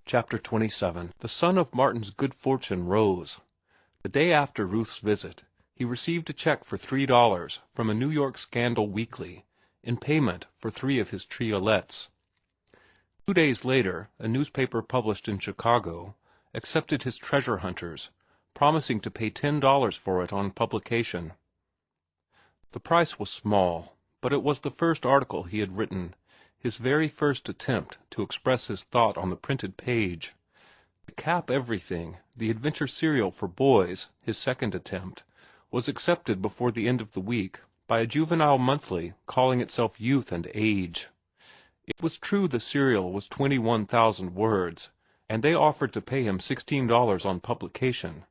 Chapter 27. The sun of Martin's good fortune rose. The day after Ruth's visit, he received a check for $3 from a New York scandal weekly in payment for 3 of his triolets. 2 days later, a newspaper published in Chicago accepted his treasure hunters, promising to pay $10 for it on publication. The price was small, but it was the first article he had written, his very first attempt to express his thought on the printed page. To cap everything, the adventure serial for boys, his second attempt, was accepted before the end of the week by a juvenile monthly calling itself Youth and Age. It was true the serial was 21,000 words, and they offered to pay him $16 on publication,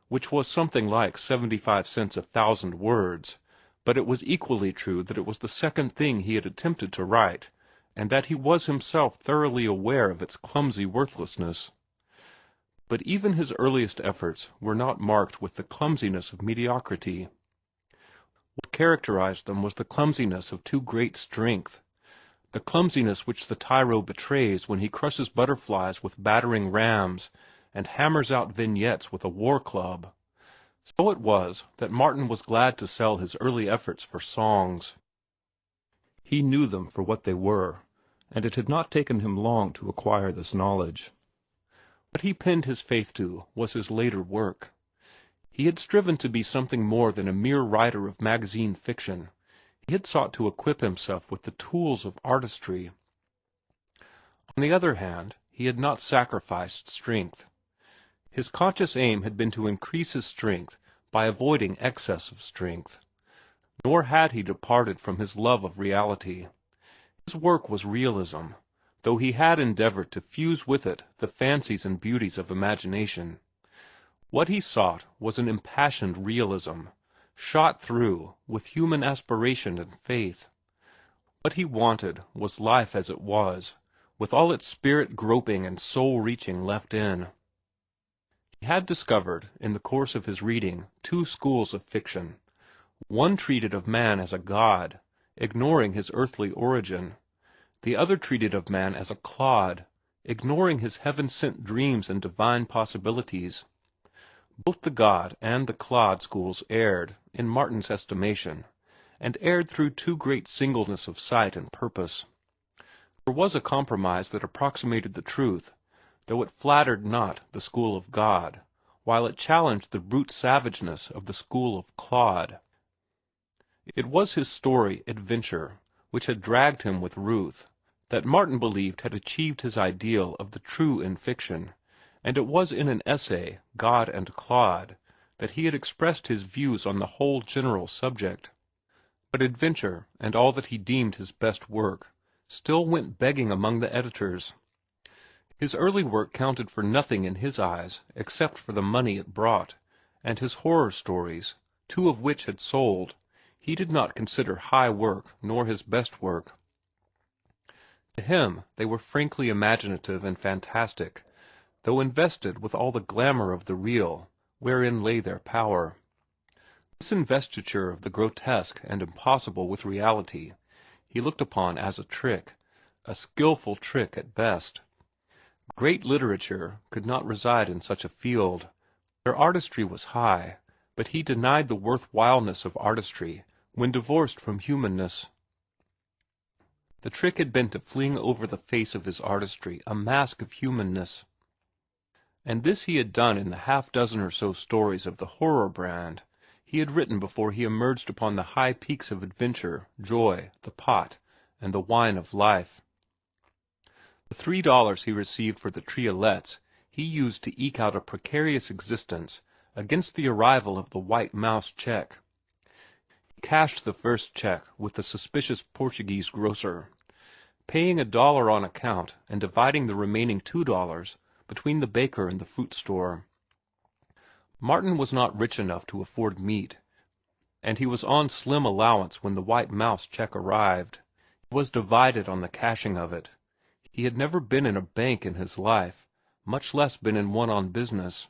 which was something like 75 cents a thousand words, but it was equally true that it was the second thing he had attempted to write, and that he was himself thoroughly aware of its clumsy worthlessness. But even his earliest efforts were not marked with the clumsiness of mediocrity. What characterized them was the clumsiness of too great strength, the clumsiness which the tyro betrays when he crushes butterflies with battering rams and hammers out vignettes with a war club. So it was that Martin was glad to sell his early efforts for songs. He knew them for what they were, and it had not taken him long to acquire this knowledge. What he pinned his faith to was his later work. He had striven to be something more than a mere writer of magazine fiction. He had sought to equip himself with the tools of artistry. On the other hand, he had not sacrificed strength. His conscious aim had been to increase his strength by avoiding excess of strength. Nor had he departed from his love of reality. His work was realism, though he had endeavored to fuse with it the fancies and beauties of imagination. What he sought was an impassioned realism, shot through with human aspiration and faith. What he wanted was life as it was, with all its spirit groping and soul-reaching left in. He had discovered, in the course of his reading, 2 schools of fiction. One treated of man as a god, ignoring his earthly origin. The other treated of man as a clod, ignoring his heaven-sent dreams and divine possibilities. Both the god and the clod schools erred, in Martin's estimation, and erred through too great singleness of sight and purpose. There was a compromise that approximated the truth, though it flattered not the school of God, while it challenged the brute savageness of the school of clod. It was his story, Adventure, which had dragged him with Ruth, that Martin believed had achieved his ideal of the true in fiction, and it was in an essay, God and Clod, that he had expressed his views on the whole general subject. But Adventure, and all that he deemed his best work, still went begging among the editors. His early work counted for nothing in his eyes except for the money it brought, and his horror stories, 2 of which had sold, he did not consider high work nor his best work. To him they were frankly imaginative and fantastic, though invested with all the glamour of the real, wherein lay their power. This investiture of the grotesque and impossible with reality he looked upon as a trick, a skilful trick at best. Great literature could not reside in such a field. Their artistry was high, but he denied the worthwhileness of artistry when divorced from humanness. The trick had been to fling over the face of his artistry a mask of humanness. And this he had done in the half-dozen or so stories of the horror brand he had written before he emerged upon the high peaks of adventure, joy, the pot, and the wine of life. The $3 he received for the triolets he used to eke out a precarious existence against the arrival of the white mouse check. He cashed the first check with the suspicious Portuguese grocer, paying $1 on account and dividing the remaining $2 between the baker and the fruit store. Martin was not rich enough to afford meat, and he was on slim allowance when the white mouse check arrived. He was divided on the cashing of it. He had never been in a bank in his life, much less been in one on business.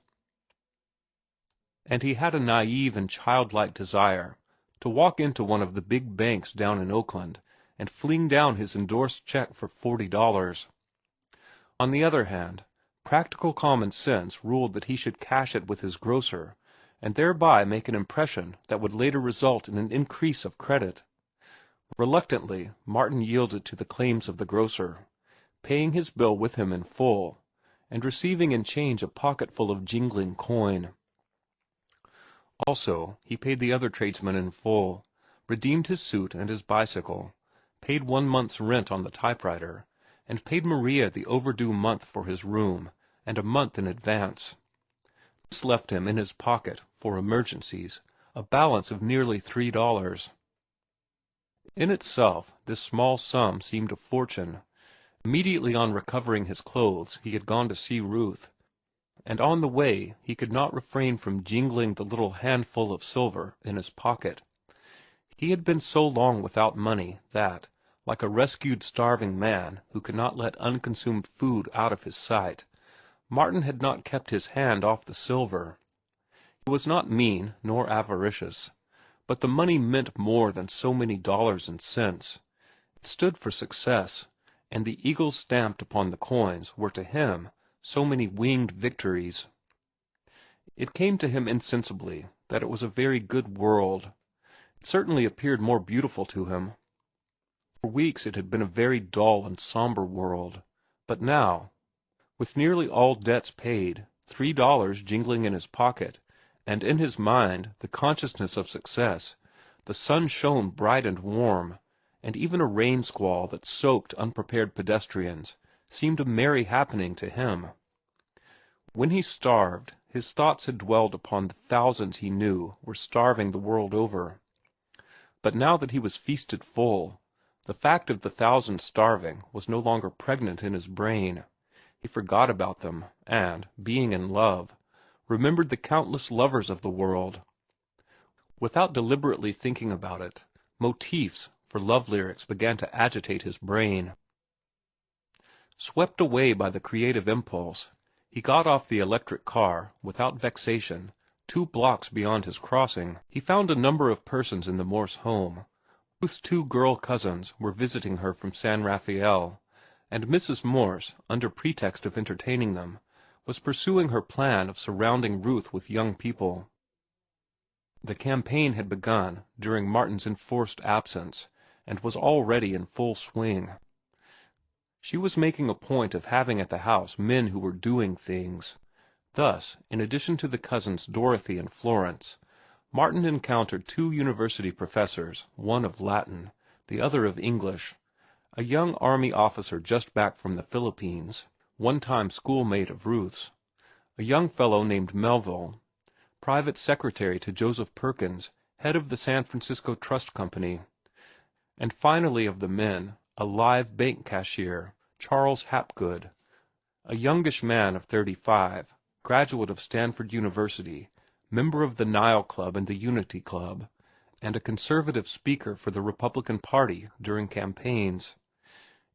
And he had a naive and childlike desire to walk into one of the big banks down in Oakland and fling down his endorsed check for $40. On the other hand, Practical common sense ruled that he should cash it with his grocer, and thereby make an impression that would later result in an increase of credit. Reluctantly, Martin yielded to the claims of the grocer, paying his bill with him in full, and receiving in change a pocketful of jingling coin. Also, he paid the other tradesmen in full, redeemed his suit and his bicycle, paid 1 month's rent on the typewriter, and paid Maria the overdue month for his room, and a month in advance. This left him in his pocket, for emergencies, a balance of nearly $3. In itself, this small sum seemed a fortune. Immediately on recovering his clothes, he had gone to see Ruth, and on the way he could not refrain from jingling the little handful of silver in his pocket. He had been so long without money that, like a rescued starving man who could not let unconsumed food out of his sight, Martin had not kept his hand off the silver. He was not mean nor avaricious, but the money meant more than so many dollars and cents. It stood for success, and the eagles stamped upon the coins were to him so many winged victories. It came to him insensibly that it was a very good world. It certainly appeared more beautiful to him. For weeks it had been a very dull and somber world, but now, with nearly all debts paid, $3 jingling in his pocket, and in his mind the consciousness of success, the sun shone bright and warm, and even a rain squall that soaked unprepared pedestrians seemed a merry happening to him. When he starved, his thoughts had dwelled upon the thousands he knew were starving the world over. But now that he was feasted full, the fact of the thousands starving was no longer pregnant in his brain. He forgot about them, and, being in love, remembered the countless lovers of the world. Without deliberately thinking about it, motifs for love lyrics began to agitate his brain. Swept away by the creative impulse, he got off the electric car, without vexation, 2 blocks beyond his crossing. He found a number of persons in the Morse home. Ruth's 2 girl cousins were visiting her from San Rafael, and Mrs. Morse, under pretext of entertaining them, was pursuing her plan of surrounding Ruth with young people. The campaign had begun during Martin's enforced absence, and was already in full swing. She was making a point of having at the house men who were doing things. Thus, in addition to the cousins Dorothy and Florence, Martin encountered 2 university professors, one of Latin, the other of English, a young army officer just back from the Philippines, one-time schoolmate of Ruth's, a young fellow named Melville, private secretary to Joseph Perkins, head of the San Francisco Trust Company, and finally of the men, a live bank cashier, Charles Hapgood, a youngish man of 35, graduate of Stanford University, member of the Nile Club and the Unity Club, and a conservative speaker for the Republican Party during campaigns.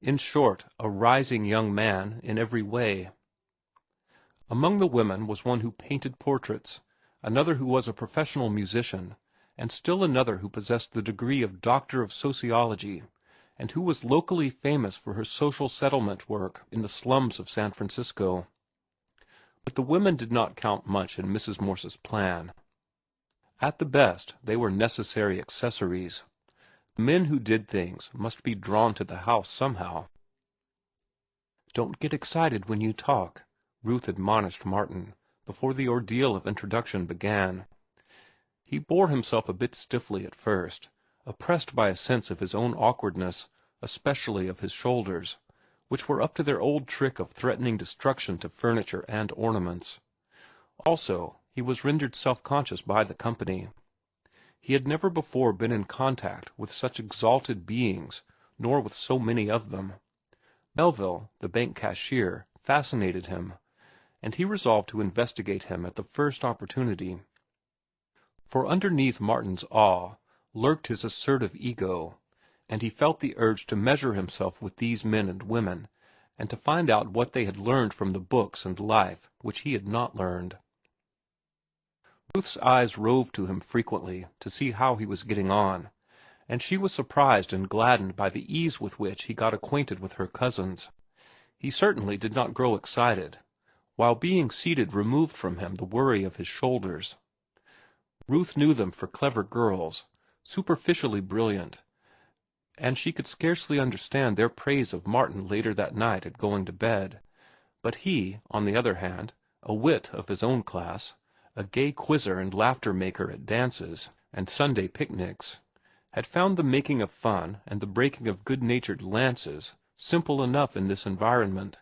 In short, a rising young man in every way. Among the women was one who painted portraits, another who was a professional musician, and still another who possessed the degree of Doctor of Sociology, and who was locally famous for her social settlement work in the slums of San Francisco. But the women did not count much in Mrs. Morse's plan. At the best, they were necessary accessories. The men who did things must be drawn to the house somehow. "Don't get excited when you talk," Ruth admonished Martin, before the ordeal of introduction began. He bore himself a bit stiffly at first, oppressed by a sense of his own awkwardness, especially of his shoulders, which were up to their old trick of threatening destruction to furniture and ornaments. Also, he was rendered self-conscious by the company. He had never before been in contact with such exalted beings, nor with so many of them. Melville, the bank cashier, fascinated him, and he resolved to investigate him at the first opportunity. For underneath Martin's awe lurked his assertive ego, and he felt the urge to measure himself with these men and women, and to find out what they had learned from the books and life which he had not learned. Ruth's eyes roved to him frequently to see how he was getting on, and she was surprised and gladdened by the ease with which he got acquainted with her cousins. He certainly did not grow excited. while being seated removed from him the worry of his shoulders. Ruth knew them for clever girls, superficially brilliant, and she could scarcely understand their praise of Martin later that night at going to bed. But he, on the other hand, a wit of his own class, a gay quizzer and laughter-maker at dances and Sunday picnics, had found the making of fun and the breaking of good-natured lances simple enough in this environment.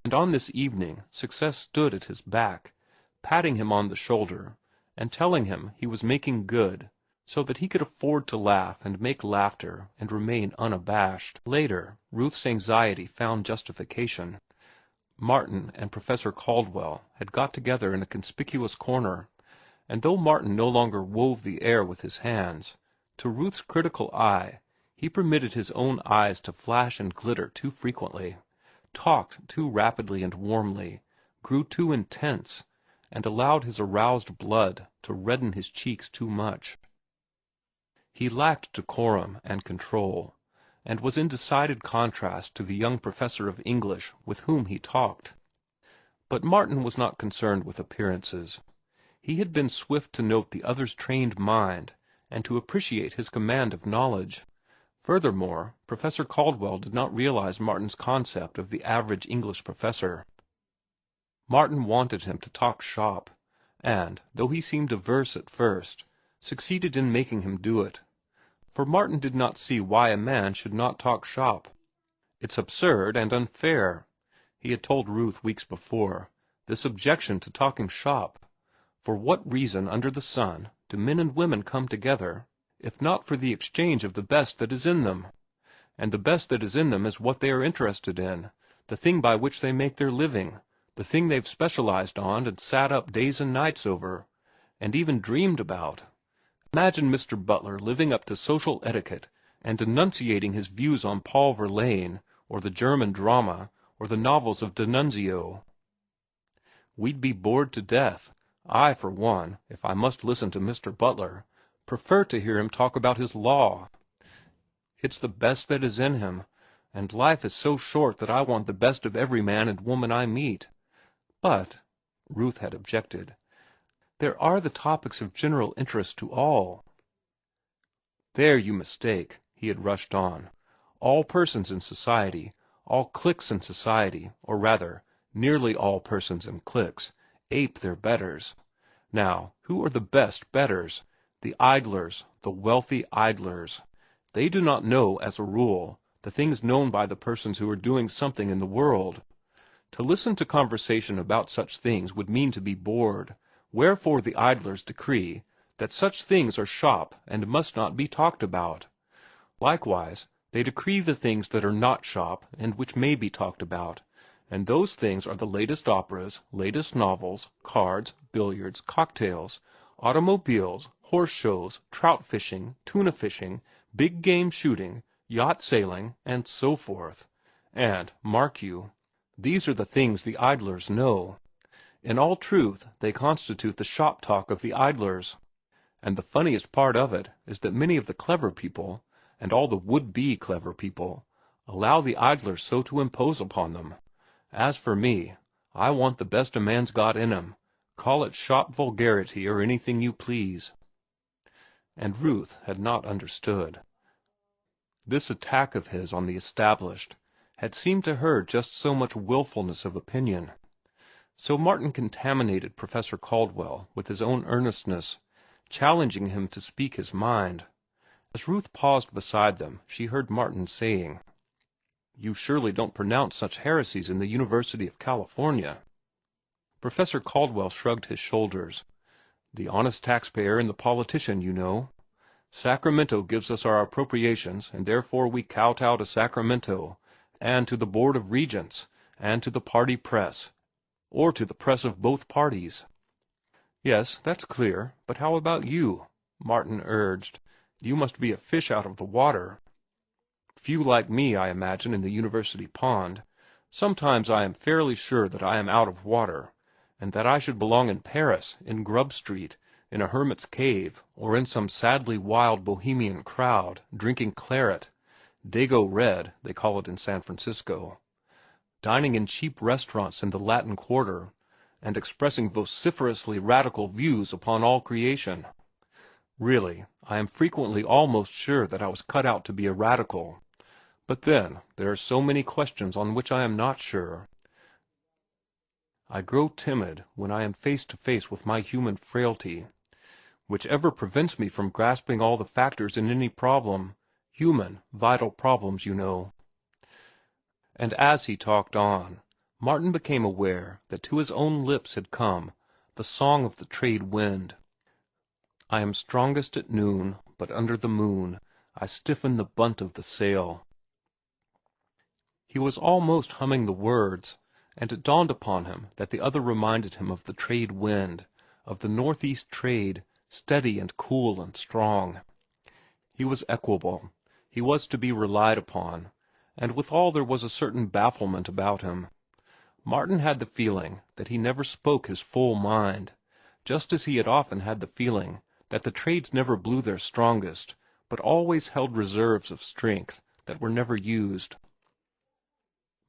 And on this evening success stood at his back, patting him on the shoulder, and telling him he was making good, so that he could afford to laugh and make laughter and remain unabashed. Later, Ruth's anxiety found justification. Martin and Professor Caldwell had got together in a conspicuous corner, and though Martin no longer wove the air with his hands, to Ruth's critical eye he permitted his own eyes to flash and glitter too frequently, talked too rapidly and warmly, grew too intense, and allowed his aroused blood to redden his cheeks too much. He lacked decorum and control, and was in decided contrast to the young professor of English with whom he talked. But Martin was not concerned with appearances. He had been swift to note the other's trained mind and to appreciate his command of knowledge. Furthermore, Professor Caldwell did not realize Martin's concept of the average English professor. Martin wanted him to talk shop, and, though he seemed averse at first, succeeded in making him do it. For Martin did not see why a man should not talk shop. "It's absurd and unfair," he had told Ruth weeks before, "this objection to talking shop. For what reason under the sun do men and women come together, if not for the exchange of the best that is in them? And the best that is in them is what they are interested in, the thing by which they make their living, the thing they've specialized on and sat up days and nights over, and even dreamed about. Imagine Mr. Butler living up to social etiquette and enunciating his views on Paul Verlaine, or the German drama, or the novels of D'Annunzio. We'd be bored to death. I, for one, if I must listen to Mr. Butler, prefer to hear him talk about his law. It's the best that is in him, and life is so short that I want the best of every man and woman I meet. But," Ruth had objected, "there are the topics of general interest to all." "There you mistake," he had rushed on. "All persons in society, all cliques in society, or rather, nearly all persons in cliques, ape their betters. Now, who are the best betters? The idlers, the wealthy idlers. They do not know, as a rule, the things known by the persons who are doing something in the world. To listen to conversation about such things would mean to be bored, wherefore the idlers decree that such things are shop and must not be talked about. Likewise, they decree the things that are not shop and which may be talked about, and those things are the latest operas, latest novels, cards, billiards, cocktails, automobiles, horse shows, trout fishing, tuna fishing, big game shooting, yacht sailing, and so forth. And, mark you, these are the things the idlers know. In all truth, they constitute the shop talk of the idlers. And the funniest part of it is that many of the clever people, and all the would-be clever people, allow the idlers so to impose upon them. As for me, I want the best a man's got in him. Call it shop vulgarity or anything you please." And Ruth had not understood. This attack of his on the established had seemed to her just so much willfulness of opinion. So Martin contaminated Professor Caldwell with his own earnestness, challenging him to speak his mind. As Ruth paused beside them, she heard Martin saying, "You surely don't pronounce such heresies in the University of California." Professor Caldwell shrugged his shoulders. "The honest taxpayer and the politician, you know. Sacramento gives us our appropriations, and therefore we kowtow to Sacramento, and to the Board of Regents, and to the party press, or to the press of both parties." "Yes, that's clear. But how about you?" Martin urged. "You must be a fish out of the water." "Few like me, I imagine, in the university pond. Sometimes I am fairly sure that I am out of water, and that I should belong in Paris, in Grub Street, in a hermit's cave, or in some sadly wild bohemian crowd, drinking claret. Dago red, they call it in San Francisco. dining in cheap restaurants in the Latin Quarter, and expressing vociferously radical views upon all creation. Really, I am frequently almost sure that I was cut out to be a radical. But then, there are so many questions on which I am not sure. I grow timid when I am face to face with my human frailty, which ever prevents me from grasping all the factors in any problem, human, vital problems, you know. And as he talked on, Martin became aware that to his own lips had come the song of the trade wind. I am strongest at noon, but under the moon I stiffen the bunt of the sail. He was almost humming the words, and it dawned upon him that the other reminded him of the trade wind, of the northeast trade, steady and cool and strong. He was equable. He was to be relied upon, and withal there was a certain bafflement about him. Martin had the feeling that he never spoke his full mind, just as he had often had the feeling that the trades never blew their strongest, but always held reserves of strength that were never used.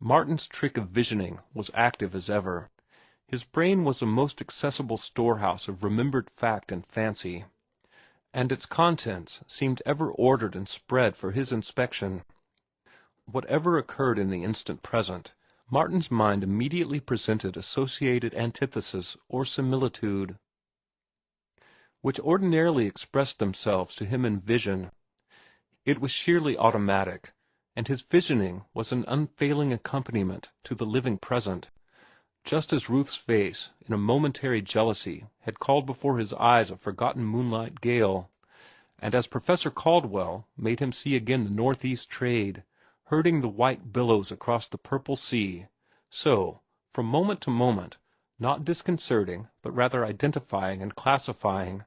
Martin's trick of visioning was active as ever. His brain was a most accessible storehouse of remembered fact and fancy, and its contents seemed ever ordered and spread for his inspection. Whatever occurred in the instant present, Martin's mind immediately presented associated antithesis or similitude, which ordinarily expressed themselves to him in vision. It was sheerly automatic, and his visioning was an unfailing accompaniment to the living present, just as Ruth's face, in a momentary jealousy, had called before his eyes a forgotten moonlight gale, and as Professor Caldwell made him see again the northeast trade, herding the white billows across the purple sea, so, from moment to moment, not disconcerting, but rather identifying and classifying,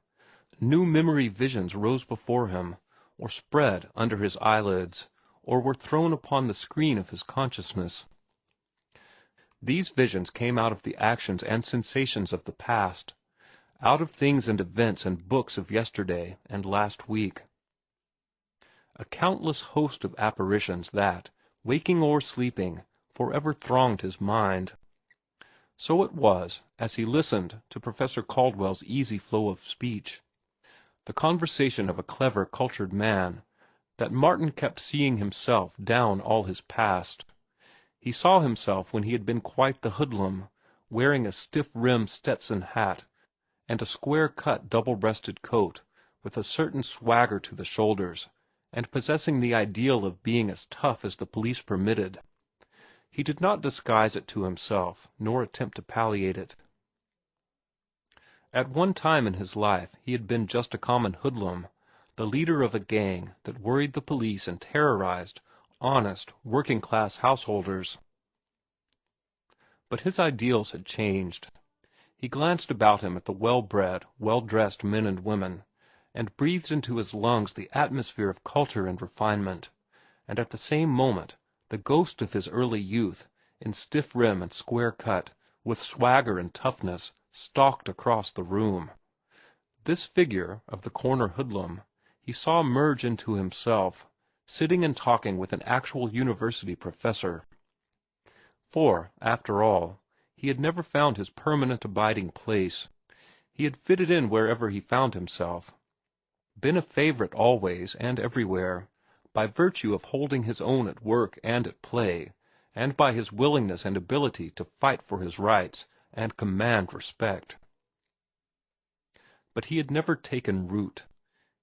new memory visions rose before him, or spread under his eyelids, or were thrown upon the screen of his consciousness. These visions came out of the actions and sensations of the past, out of things and events and books of yesterday and last week. A countless host of apparitions that, waking or sleeping, forever thronged his mind. So it was, as he listened to Professor Caldwell's easy flow of speech, the conversation of a clever, cultured man, that Martin kept seeing himself down all his past. He saw himself when he had been quite the hoodlum, wearing a stiff-rimmed Stetson hat and a square-cut double-breasted coat, with a certain swagger to the shoulders, and possessing the ideal of being as tough as the police permitted. He did not disguise it to himself, nor attempt to palliate it. At one time in his life he had been just a common hoodlum, the leader of a gang that worried the police and terrorized honest, working-class householders. But his ideals had changed. He glanced about him at the well-bred, well-dressed men and women, and breathed into his lungs the atmosphere of culture and refinement, and at the same moment the ghost of his early youth, in stiff rim and square cut, with swagger and toughness, stalked across the room. This figure of the corner hoodlum he saw merge into himself, sitting and talking with an actual university professor. For, after all, he had never found his permanent abiding place. He had fitted in wherever he found himself, been a favorite always and everywhere, by virtue of holding his own at work and at play, and by his willingness and ability to fight for his rights and command respect. But he had never taken root.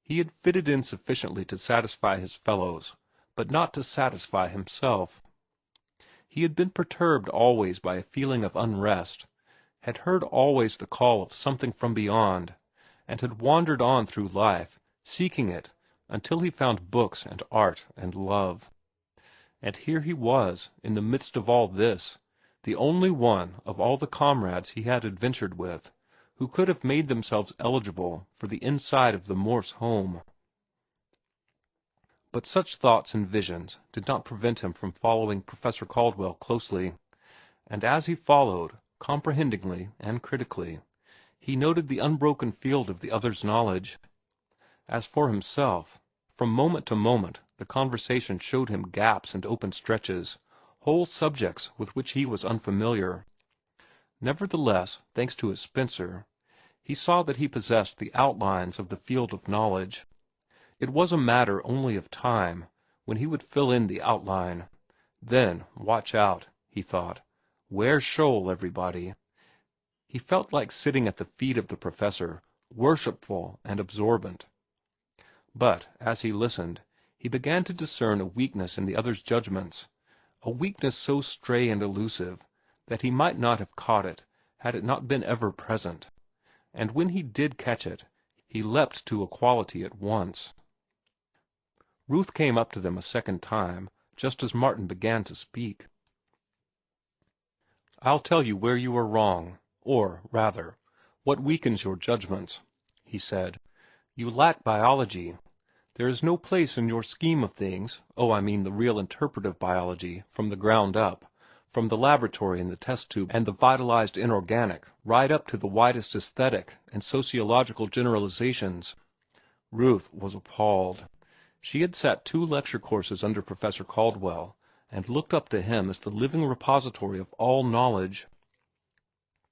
He had fitted in sufficiently to satisfy his fellows, but not to satisfy himself. He had been perturbed always by a feeling of unrest, had heard always the call of something from beyond, and had wandered on through life, seeking it, until he found books and art and love. And here he was, in the midst of all this, the only one of all the comrades he had adventured with, who could have made themselves eligible for the inside of the Morse home. But such thoughts and visions did not prevent him from following Professor Caldwell closely, and as he followed, comprehendingly and critically, he noted the unbroken field of the other's knowledge. As for himself, from moment to moment the conversation showed him gaps and open stretches, whole subjects with which he was unfamiliar. Nevertheless, thanks to his Spencer, he saw that he possessed the outlines of the field of knowledge. It was a matter only of time when he would fill in the outline. Then, watch out, he thought. Wear shoal, everybody. He felt like sitting at the feet of the professor, worshipful and absorbent. But, as he listened, he began to discern a weakness in the other's judgments, a weakness so stray and elusive that he might not have caught it had it not been ever present. And when he did catch it, he leapt to equality at once. Ruth came up to them a second time, just as Martin began to speak. "I'll tell you where you are wrong, or, rather, what weakens your judgments," he said. "You lack biology. There is no place in your scheme of things, I mean the real interpretive biology, from the ground up, from the laboratory and the test tube and the vitalized inorganic, right up to the widest aesthetic and sociological generalizations." Ruth was appalled. She had sat 2 lecture courses under Professor Caldwell, and looked up to him as the living repository of all knowledge.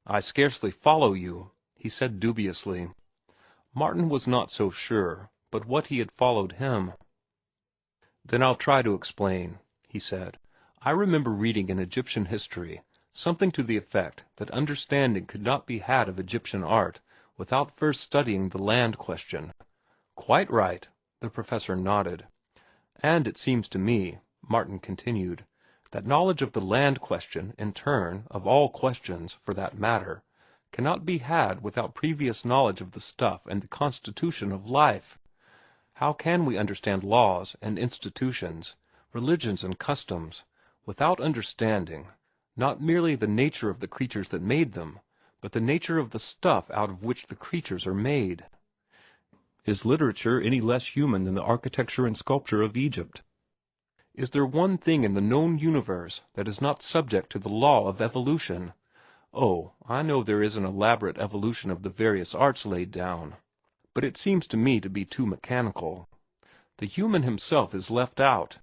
"I scarcely follow you," he said dubiously. Martin was not so sure but what he had followed him. "Then I'll try to explain," he said. "I remember reading in Egyptian history something to the effect that understanding could not be had of Egyptian art without first studying the land question." "Quite right," the professor nodded. "And it seems to me," Martin continued, "that knowledge of the land question, in turn, of all questions, for that matter, cannot be had without previous knowledge of the stuff and the constitution of life. How can we understand laws and institutions, religions and customs, without understanding, not merely the nature of the creatures that made them, but the nature of the stuff out of which the creatures are made? Is literature any less human than the architecture and sculpture of Egypt? Is there one thing in the known universe that is not subject to the law of evolution? I know there is an elaborate evolution of the various arts laid down, but it seems to me to be too mechanical. The human himself is left out.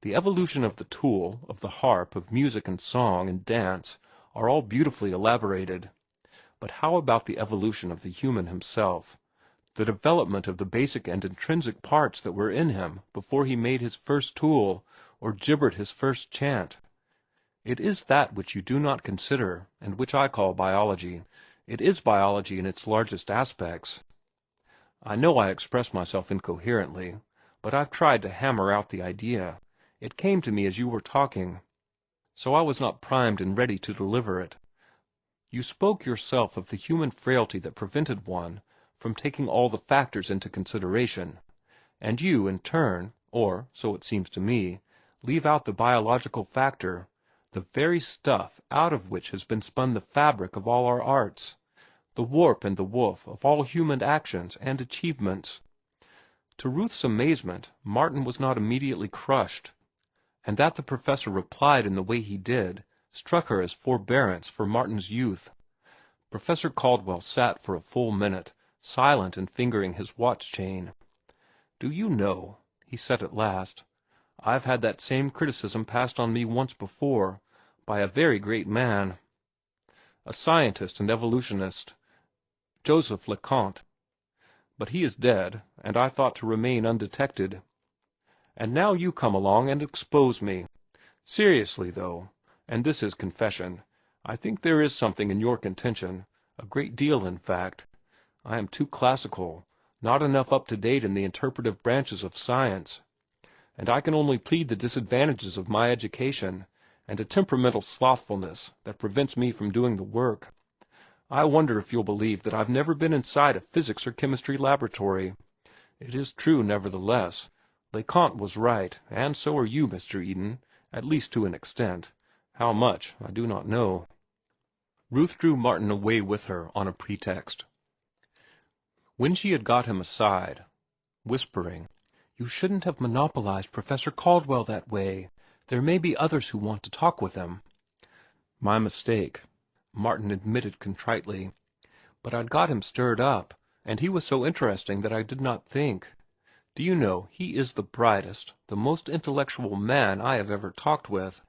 The evolution of the tool, of the harp, of music and song and dance are all beautifully elaborated. But how about the evolution of the human himself, the development of the basic and intrinsic parts that were in him before he made his first tool or gibbered his first chant? It is that which you do not consider, and which I call biology. It is biology in its largest aspects. I know I express myself incoherently, but I've tried to hammer out the idea. It came to me as you were talking, so I was not primed and ready to deliver it. You spoke yourself of the human frailty that prevented one from taking all the factors into consideration, and you, in turn, or so it seems to me, leave out the biological factor, the very stuff out of which has been spun the fabric of all our arts, the warp and the woof of all human actions and achievements. To Ruth's amazement, Martin was not immediately crushed, and that the professor replied in the way he did struck her as forbearance for Martin's youth. Professor Caldwell sat for a full minute, silent and fingering his watch-chain. "Do you know," he said at last, "I've had that same criticism passed on me once before, by a very great man, a scientist and evolutionist, Joseph LeConte. But he is dead, and I thought to remain undetected. And now you come along and expose me. Seriously, though, and this is confession, I think there is something in your contention, a great deal, in fact. I am too classical, not enough up to date in the interpretive branches of science, and I can only plead the disadvantages of my education and a temperamental slothfulness that prevents me from doing the work. I wonder if you'll believe that I've never been inside a physics or chemistry laboratory. It is true, nevertheless. LeConte was right, and so are you, Mr. Eden, at least to an extent. How much, I do not know." Ruth drew Martin away with her on a pretext. When she had got him aside, whispering, "You shouldn't have monopolized Professor Caldwell that way. There may be others who want to talk with him." "My mistake," Martin admitted contritely. "But I'd got him stirred up, and he was so interesting that I did not think. Do you know, he is the brightest, the most intellectual man I have ever talked with,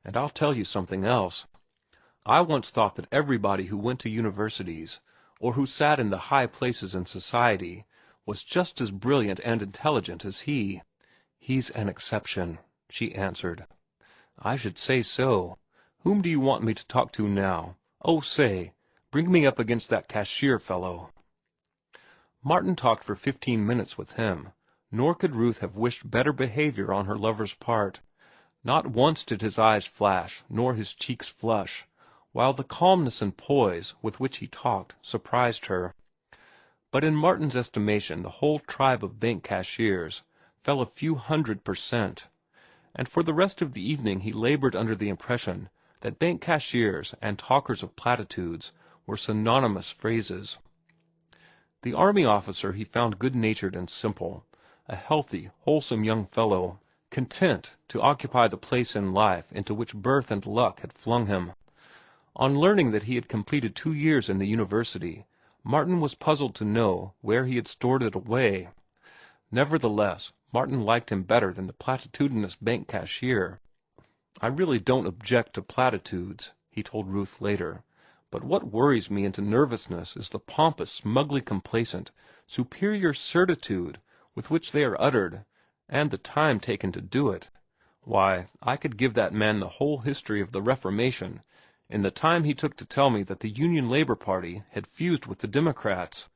And I'll tell you something else. I once thought that everybody who went to universities, or who sat in the high places in society, was just as brilliant and intelligent as he. He's an exception, she answered. I should say so. Whom do you want me to talk to now? Oh, say, bring me up against that cashier fellow. Martin talked for 15 minutes with him, nor could Ruth have wished better behavior on her lover's part. Not once did his eyes flash, nor his cheeks flush, while the calmness and poise with which he talked surprised her. But in Martin's estimation the whole tribe of bank cashiers fell a few 100%, and for the rest of the evening he labored under the impression that bank cashiers and talkers of platitudes were synonymous phrases. The army officer he found good-natured and simple, a healthy, wholesome young fellow, content to occupy the place in life into which birth and luck had flung him. On learning that he had completed 2 years in the university, Martin was puzzled to know where he had stored it away. Nevertheless, Martin liked him better than the platitudinous bank cashier. I really don't object to platitudes, he told Ruth later, but what worries me into nervousness is the pompous, smugly complacent, superior certitude with which they are uttered, and the time taken to do it. Why, I could give that man the whole history of the Reformation in the time he took to tell me that the Union Labor Party had fused with the Democrats.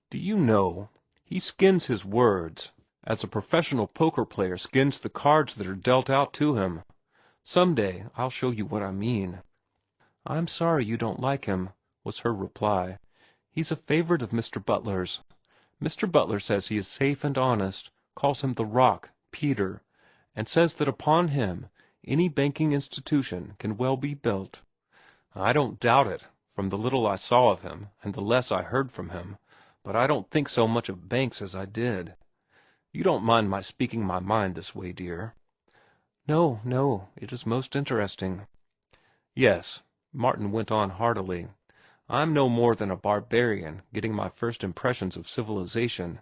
Do you know, he skins his words as a professional poker player skins the cards that are dealt out to him. Some day I'll show you what I mean. I'm sorry you don't like him, was her reply. He's a favorite of Mr. Butler's. Mr. Butler says he is safe and honest, calls him the Rock, Peter, and says that upon him any banking institution can well be built. I don't doubt it, from the little I saw of him and the less I heard from him, but I don't think so much of banks as I did. You don't mind my speaking my mind this way, dear? No, no, it is most interesting. Yes, Martin went on heartily. I'm no more than a barbarian getting my first impressions of civilization.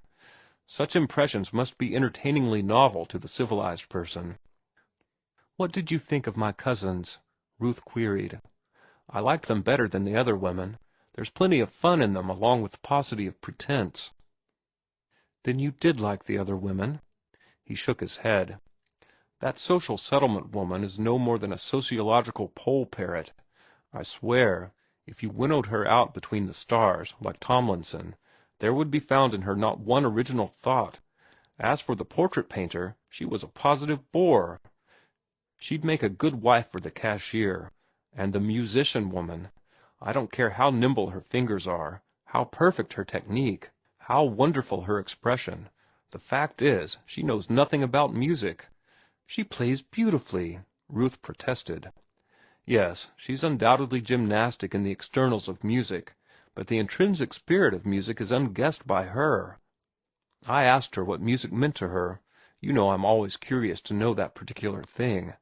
Such impressions must be entertainingly novel to the civilized person. What did you think of my cousins? Ruth queried. I liked them better than the other women. There's plenty of fun in them along with paucity of pretense. Then you did like the other women? He shook his head. That social settlement woman is no more than a sociological poll parrot. I swear, if you winnowed her out between the stars, like Tomlinson, there would be found in her not one original thought. As for the portrait painter, she was a positive bore. She'd make a good wife for the cashier. And the musician woman, I don't care how nimble her fingers are, how perfect her technique, how wonderful her expression. The fact is, she knows nothing about music. She plays beautifully, Ruth protested. Yes, she's undoubtedly gymnastic in the externals of music, but the intrinsic spirit of music is unguessed by her. I asked her what music meant to her. You know I'm always curious to know that particular thing.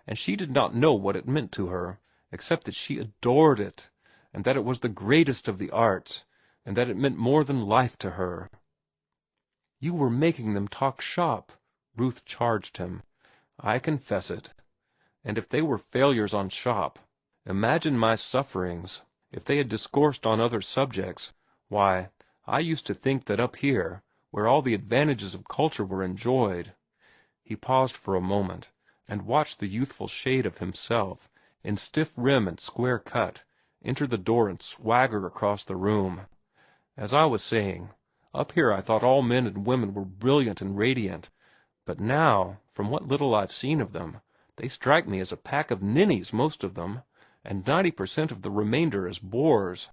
And she did not know what it meant to her, except that she adored it, and that it was the greatest of the arts, and that it meant more than life to her. You were making them talk shop, Ruth charged him. I confess it. And if they were failures on shop, imagine my sufferings. If they had discoursed on other subjects, why, I used to think that up here, where all the advantages of culture were enjoyed. He paused for a moment, and watched the youthful shade of himself, in stiff rim and square cut, enter the door and swagger across the room. As I was saying, up here I thought all men and women were brilliant and radiant, but now, from what little I've seen of them, they strike me as a pack of ninnies, most of them, and 90% of the remainder as bores.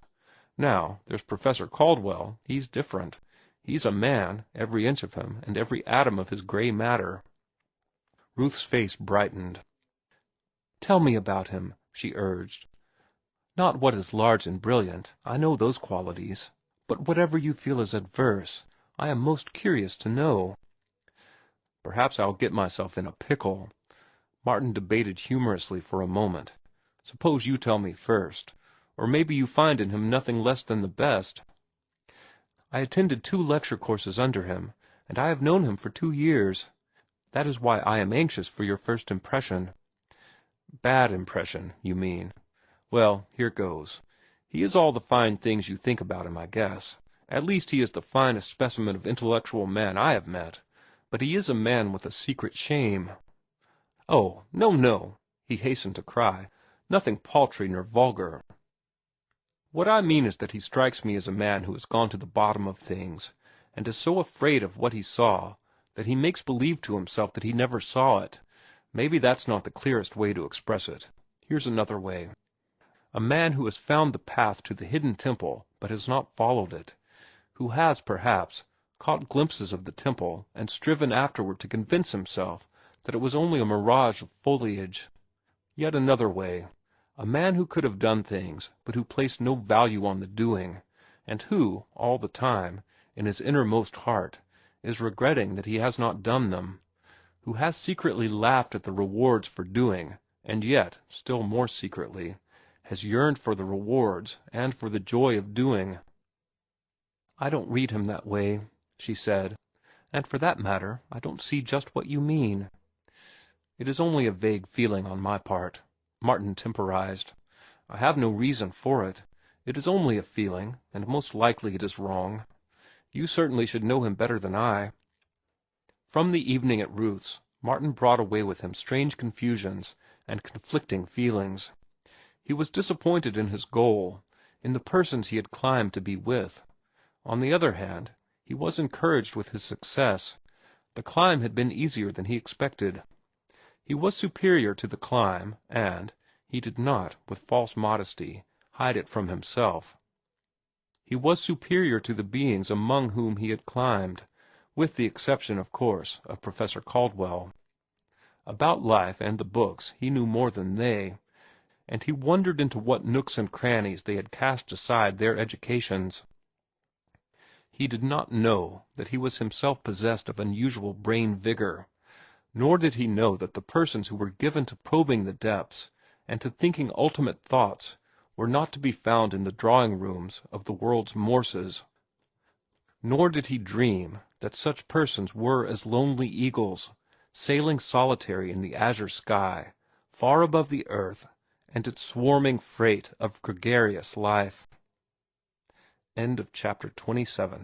Now, there's Professor Caldwell. He's different. He's a man, every inch of him, and every atom of his gray matter. Ruth's face brightened. Tell me about him, she urged. Not what is large and brilliant. I know those qualities. But whatever you feel is adverse, I am most curious to know. Perhaps I'll get myself in a pickle. Martin debated humorously for a moment. Suppose you tell me first, or maybe you find in him nothing less than the best. I attended 2 lecture courses under him, and I have known him for 2 years. That is why I am anxious for your first impression. Bad impression, you mean. Well, here goes. He is all the fine things you think about him, I guess. At least he is the finest specimen of intellectual man I have met. But he is a man with a secret shame. Oh, no, no, he hastened to cry. Nothing paltry nor vulgar. What I mean is that he strikes me as a man who has gone to the bottom of things, and is so afraid of what he saw that he makes believe to himself that he never saw it. Maybe that's not the clearest way to express it. Here's another way. A man who has found the path to the hidden temple but has not followed it, who has, perhaps, caught glimpses of the temple and striven afterward to convince himself that it was only a mirage of foliage. Yet another way. A man who could have done things, but who placed no value on the doing, and who, all the time, in his innermost heart, is regretting that he has not done them, who has secretly laughed at the rewards for doing, and yet, still more secretly, has yearned for the rewards and for the joy of doing. "I don't read him that way," she said, "and for that matter, I don't see just what you mean." "It is only a vague feeling on my part," Martin temporized. "I have no reason for it. It is only a feeling, and most likely it is wrong. You certainly should know him better than I." From the evening at Ruth's, Martin brought away with him strange confusions and conflicting feelings. He was disappointed in his goal, in the persons he had climbed to be with. On the other hand, he was encouraged with his success. The climb had been easier than he expected. He was superior to the climb, and he did not, with false modesty, hide it from himself. He was superior to the beings among whom he had climbed, with the exception, of course, of Professor Caldwell. About life and the books he knew more than they, and he wondered into what nooks and crannies they had cast aside their educations. He did not know that he was himself possessed of unusual brain vigor, nor did he know that the persons who were given to probing the depths and to thinking ultimate thoughts were not to be found in the drawing-rooms of the world's Morses. Nor did he dream that such persons were as lonely eagles, sailing solitary in the azure sky, far above the earth and its swarming freight of gregarious life. End of chapter 27.